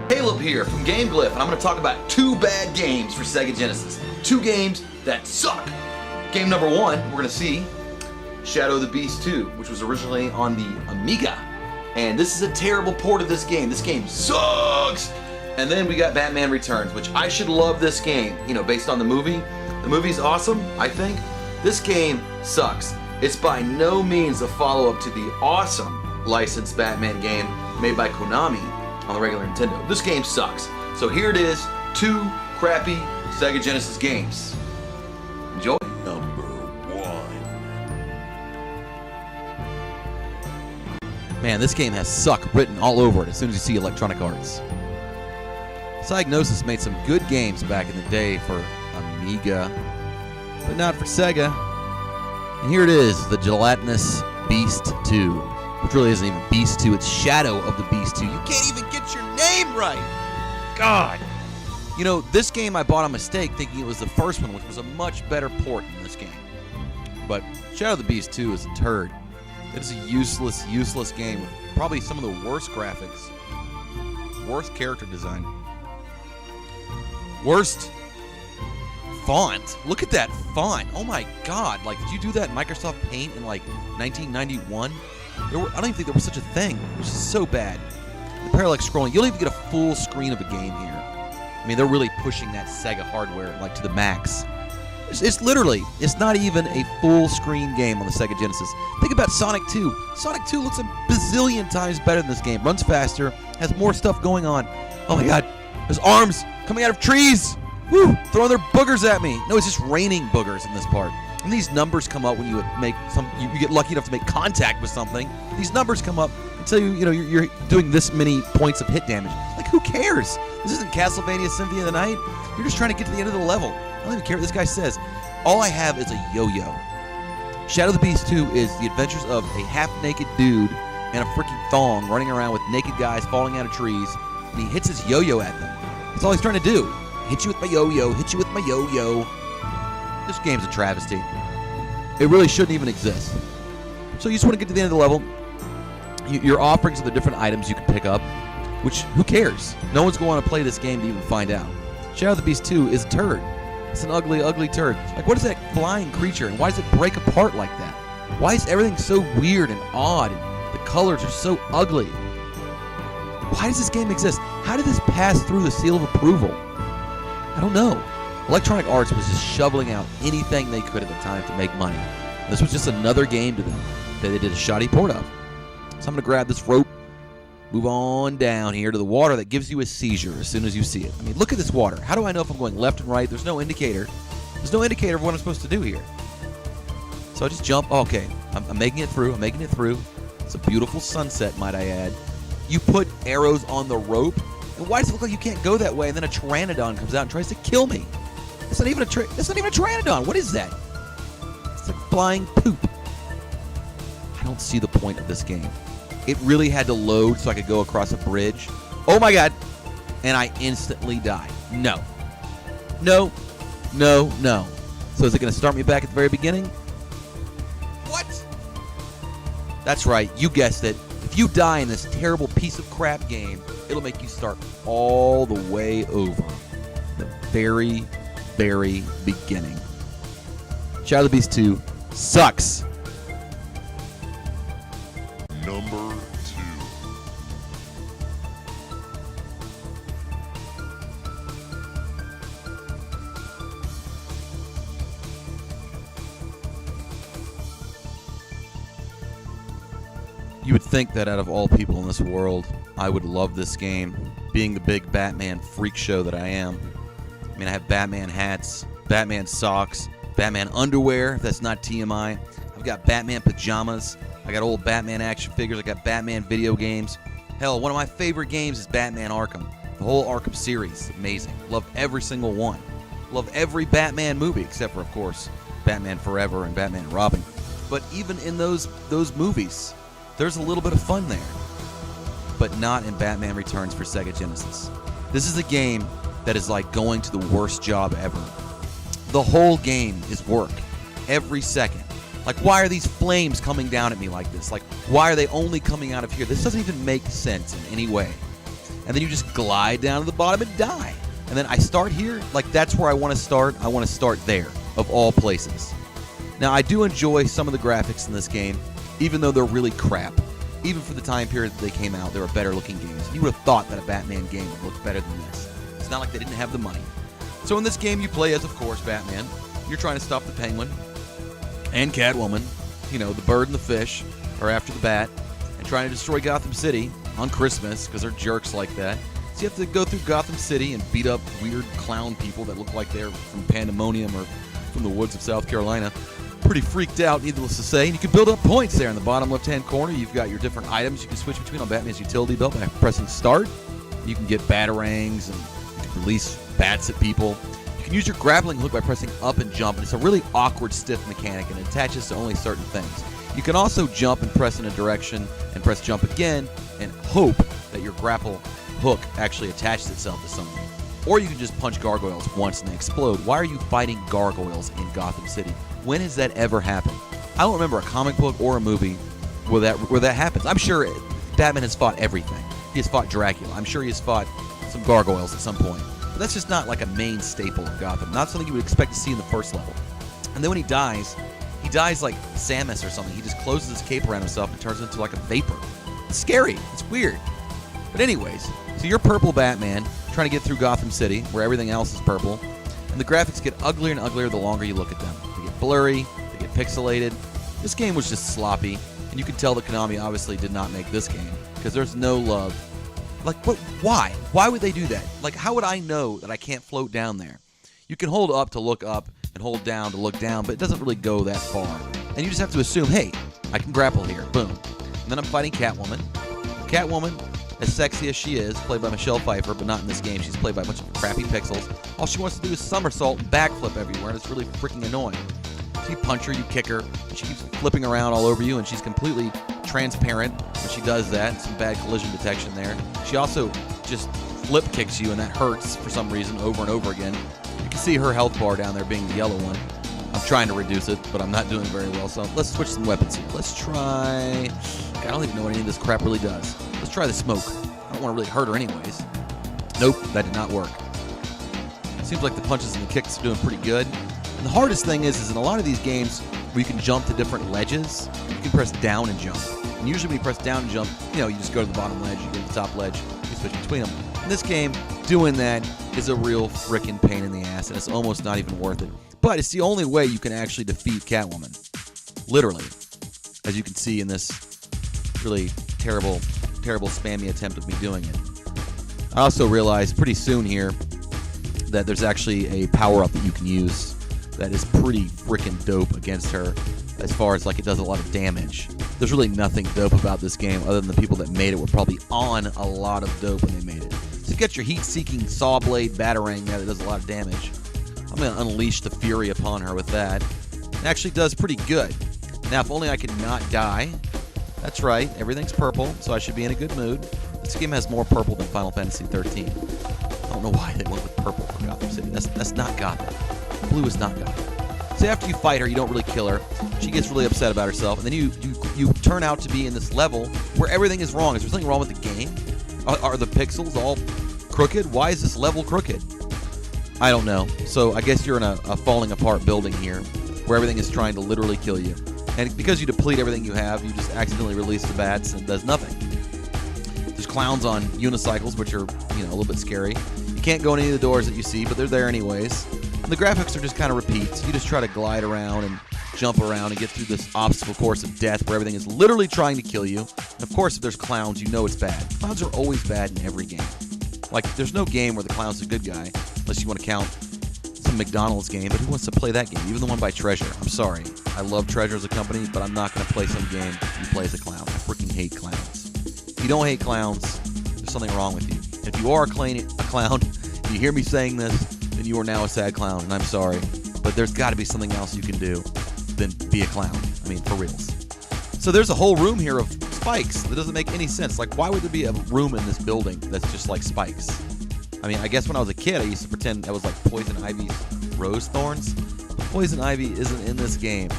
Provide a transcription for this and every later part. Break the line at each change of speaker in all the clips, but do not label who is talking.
Caleb here from Game Glyph, and I'm going to talk about 2 bad games for Sega Genesis. 2 games that suck. Game number 1, we're going to see Shadow of the Beast 2, which was originally on the Amiga. And this is a terrible port of this game. This game sucks! And then we got Batman Returns, which I should love this game, based on the movie. The movie's awesome, I think. This game sucks. It's by no means a follow-up to the awesome licensed Batman game made by Konami on the regular Nintendo. This game sucks. So here it is, 2 crappy Sega Genesis games. Enjoy.
Number 1.
Man, this game has suck written all over it as soon as you see Electronic Arts. Psygnosis made some good games back in the day for Amiga, but not for Sega. And here it is, the Gelatinous Beast 2. Which really isn't even Beast 2, it's Shadow of the Beast 2. You can't even get your name right! God! This game I bought on mistake thinking it was the first one, which was a much better port than this game. But Shadow of the Beast 2 is a turd. It is a useless game with probably some of the worst graphics, worst character design, worst font. Look at that font. Oh my God. Did you do that in Microsoft Paint in 1991? I don't even think there was such a thing. It was just so bad. The parallax scrolling, you don't even get a full screen of a game here. I mean, they're really pushing that Sega hardware to the max. It's literally, it's not even a full screen game on the Sega Genesis. Think about Sonic 2. Sonic 2 looks a bazillion times better than this game. Runs faster, has more stuff going on. Oh my God, there's arms coming out of trees. Woo, throwing their boogers at me. No, it's just raining boogers in this part. And these numbers come up when you you get lucky enough to make contact with something. These numbers come up and tell you, you're doing this many points of hit damage. Who cares? This isn't Castlevania Symphony of the Night. You're just trying to get to the end of the level. I don't even care what this guy says. All I have is a yo-yo. Shadow of the Beast 2 is the adventures of a half-naked dude in a freaking thong running around with naked guys falling out of trees, and he hits his yo-yo at them. That's all he's trying to do. Hit you with my yo-yo, hit you with my yo-yo. This game's a travesty. It really shouldn't even exist. So you just want to get to the end of the level. Your offerings are the different items you can pick up, which, who cares? No one's going to play this game to even find out. Shadow of the Beast 2 is a turd. It's an ugly, ugly turd. What is that flying creature, and why does it break apart like that? Why is everything so weird and odd, and the colors are so ugly? Why does this game exist? How did this pass through the seal of approval? I don't know. Electronic Arts was just shoveling out anything they could at the time to make money. This was just another game to them that they did a shoddy port of. So I'm going to grab this rope, move on down here to the water that gives you a seizure as soon as you see it. I mean, look at this water. How do I know if I'm going left and right? There's no indicator. There's no indicator of what I'm supposed to do here. So I just jump. Oh, okay, I'm making it through. I'm making it through. It's a beautiful sunset, might I add. You put arrows on the rope. And why does it look like you can't go that way? And then a Pteranodon comes out and tries to kill me. That's not even a Pteranodon. What is that? It's like flying poop. I don't see the point of this game. It really had to load so I could go across a bridge. Oh my God. And I instantly died. No. No. No. No. So is it going to start me back at the very beginning? What? That's right. You guessed it. If you die in this terrible piece of crap game, it'll make you start all the way over. The very, very beginning. Shadow of the Beast 2 sucks.
Number 2.
You would think that out of all people in this world, I would love this game, being the big Batman freak show that I am. I mean, I have Batman hats, Batman socks, Batman underwear, if that's not TMI. I've got Batman pajamas. I got old Batman action figures. I got Batman video games. Hell, one of my favorite games is Batman Arkham. The whole Arkham series, amazing. Love every single one. Love every Batman movie, except for, of course, Batman Forever and Batman and Robin. But even in those movies, there's a little bit of fun there. But not in Batman Returns for Sega Genesis. This is a game that is like going to the worst job ever. The whole game is work. Every second. Like, why are these flames coming down at me like this? Like, why are they only coming out of here? This doesn't even make sense in any way. and then you just glide down to the bottom and die. And then I start here, like that's where I want to start. I want to start there, of all places. Now, I do enjoy some of the graphics in this game, even though they're really crap. Even for the time period that they came out, they were better looking games. You would have thought that a Batman game would look better than this. It's not like they didn't have the money. So in this game, you play as, of course, Batman. You're trying to stop the Penguin and Catwoman. You know, the bird and the fish are after the bat and trying to destroy Gotham City on Christmas because they're jerks like that. So you have to go through Gotham City and beat up weird clown people that look like they're from Pandemonium or from the woods of South Carolina. Pretty freaked out, needless to say. And you can build up points there in the bottom left-hand corner. You've got your different items you can switch between on Batman's utility belt by pressing start. You can get batarangs and you can release bats at people. You can use your grappling hook by pressing up and jump, and it's a really awkward, stiff mechanic, and it attaches to only certain things. You can also jump and press in a direction and press jump again and hope that your grapple hook actually attaches itself to something. Or you can just punch gargoyles once and they explode. Why are you fighting gargoyles in Gotham City? When has that ever happened? I don't remember a comic book or a movie where that happens. I'm sure Batman has fought everything. He has fought Dracula. I'm sure he has fought some gargoyles at some point. But that's just not like a main staple of Gotham. Not something you would expect to see in the first level. And then when he dies like Samus or something. He just closes his cape around himself and turns into like a vapor. It's scary. It's weird. But anyways, so you're purple Batman trying to get through Gotham City where everything else is purple. And the graphics get uglier and uglier the longer you look at them. They get blurry, they get pixelated. This game was just sloppy, and you can tell that Konami obviously did not make this game because there's no love. Like, what? Why? Why would they do that? Like, how would I know that I can't float down there? You can hold up to look up and hold down to look down, but it doesn't really go that far. And you just have to assume, hey, I can grapple here. Boom. And then I'm fighting Catwoman. Catwoman, as sexy as she is, played by Michelle Pfeiffer, but not in this game. She's played by a bunch of crappy pixels. All she wants to do is somersault and backflip everywhere, and it's really freaking annoying. So you punch her, you kick her, and she keeps flipping around all over you, and she's completely transparent when she does that. Some bad collision detection there. She also just flip kicks you, and that hurts for some reason over and over again. You can see her health bar down there being the yellow one. I'm trying to reduce it, but I'm not doing very well, so let's switch some weapons here. Let's try... I don't even know what any of this crap really does. Let's try the smoke. I don't want to really hurt her anyways. Nope, that did not work. Seems like the punches and the kicks are doing pretty good. And the hardest thing is in a lot of these games where you can jump to different ledges, you can press down and jump. And usually when you press down and jump, you just go to the bottom ledge, you go to the top ledge, you switch between them. In this game, doing that is a real frickin' pain in the ass, and it's almost not even worth it. But it's the only way you can actually defeat Catwoman. Literally. As you can see in this really terrible spammy attempt of me doing it. I also realized pretty soon here that there's actually a power-up that you can use that is pretty freaking dope against her as far as like it does a lot of damage. There's really nothing dope about this game other than the people that made it were probably on a lot of dope when they made it. So you get your heat-seeking saw blade batarang there that does a lot of damage. I'm going to unleash the fury upon her with that. It actually does pretty good. Now, if only I could not die. That's right, everything's purple, so I should be in a good mood. This game has more purple than Final Fantasy 13. I don't know why they went with purple for Gotham City. That's not Gotham. Blue is not Gotham. So after you fight her, you don't really kill her. She gets really upset about herself, and then you turn out to be in this level where everything is wrong. Is there something wrong with the game? Are the pixels all crooked? Why is this level crooked? I don't know. So I guess you're in a falling apart building here where everything is trying to literally kill you. And because you deplete everything you have, you just accidentally release the bats and it does nothing. There's clowns on unicycles, which are, a little bit scary. You can't go in any of the doors that you see, but they're there anyways. And the graphics are just kind of repeats. You just try to glide around and jump around and get through this obstacle course of death where everything is literally trying to kill you. And of course, if there's clowns, you know it's bad. Clowns are always bad in every game. Like, there's no game where the clown's a good guy, unless you want to count some McDonald's game, but who wants to play that game? Even the one by Treasure. I'm sorry. I love Treasure as a company, but I'm not going to play some game you play as a clown. I freaking hate clowns. If you don't hate clowns, there's something wrong with you. If you are a clown, you hear me saying this, then you are now a sad clown, and I'm sorry. But there's got to be something else you can do than be a clown. I mean, for reals. So there's a whole room here of spikes that doesn't make any sense. Like, why would there be a room in this building that's just like spikes? I mean, I guess when I was a kid, I used to pretend that was like Poison Ivy's rose thorns. But Poison Ivy isn't in this game,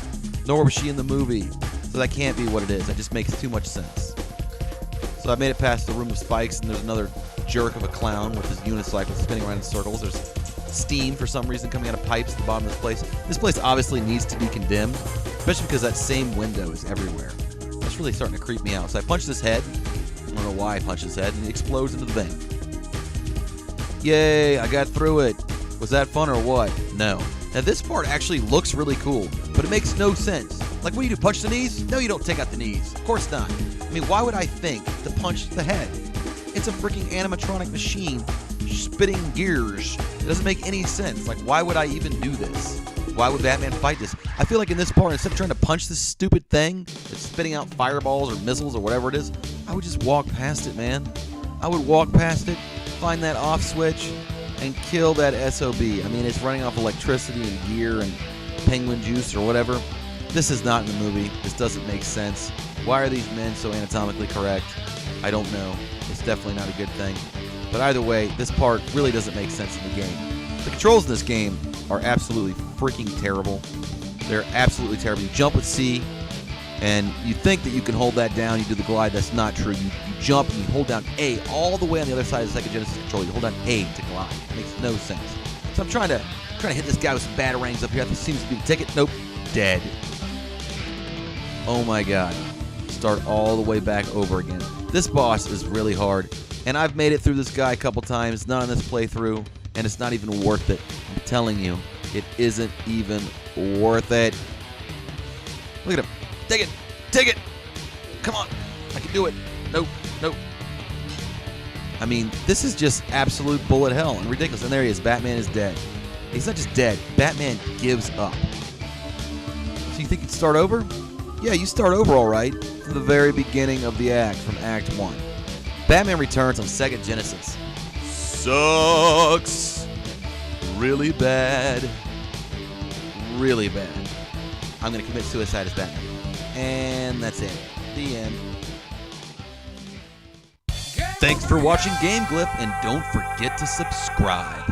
nor was she in the movie. So that can't be what it is. That just makes too much sense. So I made it past the room of spikes, and there's another jerk of a clown with his unicycle spinning around in circles. There's steam for some reason coming out of pipes at the bottom of this place. This place obviously needs to be condemned, especially because that same window is everywhere. That's really starting to creep me out. So I punch this head. I don't know why I punch his head, and he explodes into the vent. Yay, I got through it. Was that fun or what? No. Now this part actually looks really cool, but it makes no sense. Like, what do you do, punch the knees? No, you don't take out the knees. Of course not. I mean, why would I think to punch the head? It's a freaking animatronic machine spitting gears. It doesn't make any sense. Like, why would I even do this? Why would Batman fight this? I feel like in this part, instead of trying to punch this stupid thing that's spitting out fireballs or missiles or whatever it is, I would just walk past it, man. I would walk past it, find that off switch, and kill that SOB. I mean, it's running off electricity and gear and penguin juice or whatever. This is not in the movie. This doesn't make sense. Why are these men so anatomically correct? I don't know. It's definitely not a good thing. But either way, this part really doesn't make sense in the game. The controls in this game are absolutely freaking terrible. They're absolutely terrible. You jump with C, and you think that you can hold that down. You do the glide. That's not true. You jump and you hold down A all the way on the other side of the Sega Genesis controller. You hold down A to glide. It makes no sense. So I'm trying to hit this guy with some batarangs up here. This seems to be the ticket. Nope. Dead. Oh my god. Start all the way back over again. This boss is really hard, and I've made it through this guy a couple times, not on this playthrough, and it's not even worth it. I'm telling you, it isn't even worth it. Look at him. Take it. Take it. Come on. I can do it. Nope. Nope. I mean, this is just absolute bullet hell and ridiculous. And there he is. Batman is dead. He's not just dead. Batman gives up. So you think you'd start over? Yeah, you start over all right from the very beginning of the act, from Act 1. Batman Returns on Sega Genesis. Sucks. Really bad. Really bad. I'm going to commit suicide as Batman. And that's it. The end. Thanks for watching Game Glyph, and don't forget to subscribe.